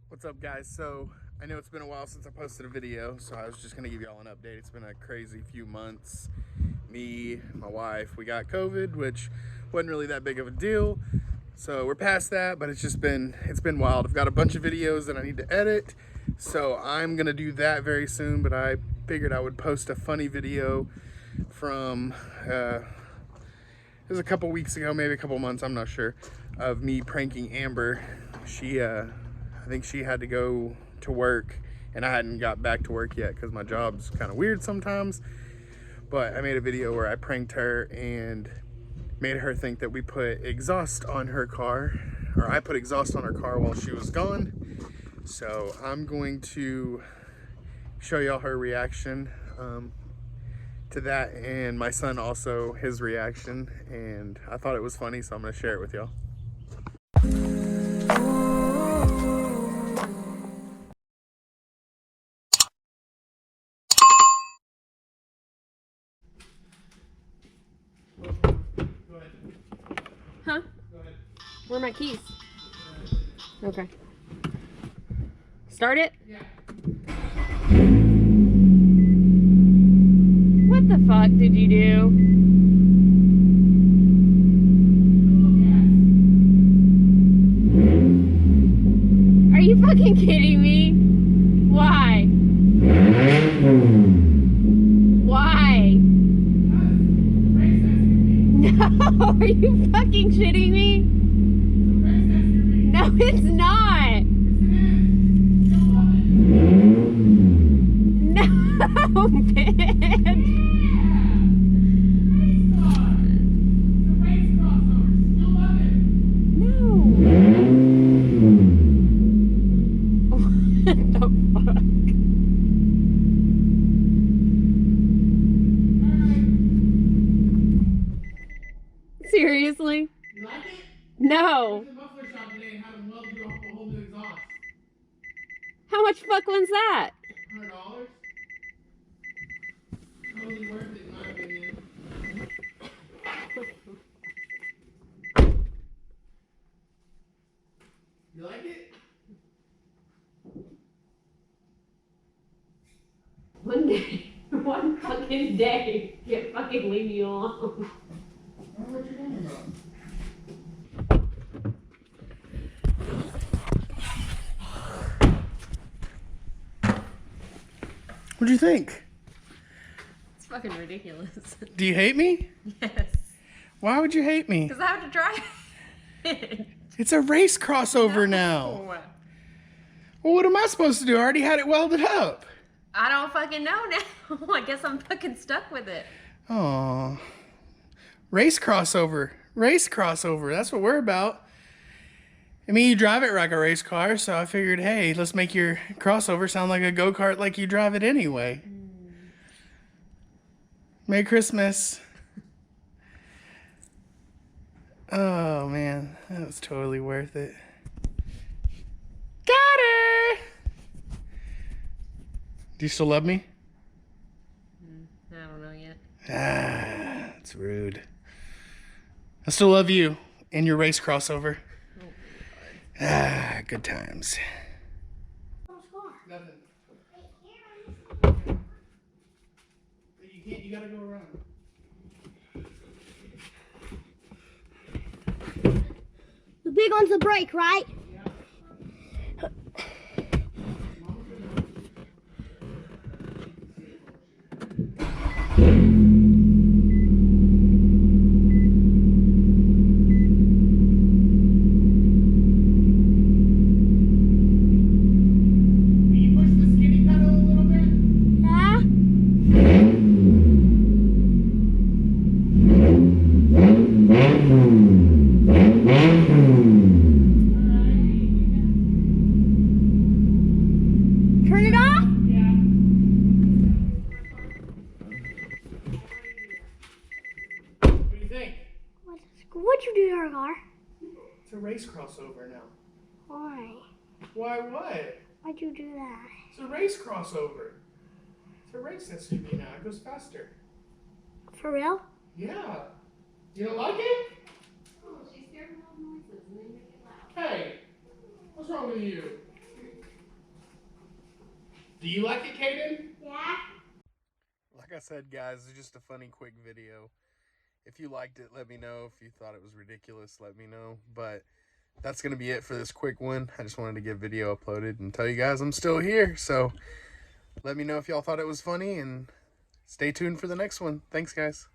What's up, guys? So I know it's been a while since I posted a video, so I was just gonna give y'all an update. It's been a crazy few months. Me, my wife, we got COVID, which wasn't really that big of a deal. So we're past that, but it's been wild. I've got a bunch of videos that I need to edit, so I'm gonna do that very soon. But I figured I would post a funny video from it was a couple weeks ago, maybe a couple months, I'm not sure, of me pranking Amber. I think she had to go to work and I hadn't got back to work yet because my job's kind of weird sometimes. But I made a video where I pranked her and made her think that we put exhaust on her car, or I put exhaust on her car while she was gone. So I'm going to show y'all her reaction to that, and my son also, his reaction, and I thought it was funny, so I'm gonna share it with y'all. Huh? Where are my keys? Okay. Start it? Yeah. What the fuck did you do? Are you fucking kidding me? Why? Why? No, are you fucking shitting me? No, it's not. No, bitch. Seriously? You like it? No. I went to the muffler shop today and had them weld you off a whole new exhaust. How much fuck one's that? $100? Totally worth it in my opinion. You like it? One day. One fucking day. Can't fucking leave me alone. I don't know what you're talking about. What'd you think? It's fucking ridiculous. Do you hate me? Yes. Why would you hate me? Because I have to drive it. It's a race crossover now. Well, what am I supposed to do? I already had it welded up. I don't fucking know now. I guess I'm fucking stuck with it. Oh, race crossover. Race crossover. That's what we're about. I mean, you drive it like a race car, so I figured, hey, let's make your crossover sound like a go-kart like you drive it anyway. Merry Christmas. Oh, man. That was totally worth it. Got her! Do you still love me? I don't know yet. Ah, that's rude. I still love you and your race crossover. Ah, good times. Nothing. You can't, you gotta go around. The big one's the brake, right? Turn it off? Yeah. What do you think? What'd you do to our car? It's a race crossover now. Why? Why what? Why'd you do that? It's a race crossover. It's a race SUV now. It goes faster. For real? Yeah. You don't like it? Oh, she's scared of loud noises and they make it loud. Hey, what's wrong with you? Do you like it, Kayden? Yeah. Like I said, guys, it's just a funny, quick video. If you liked it, let me know. If you thought it was ridiculous, let me know. But that's going to be it for this quick one. I just wanted to get video uploaded and tell you guys I'm still here. So let me know if y'all thought it was funny, and stay tuned for the next one. Thanks, guys.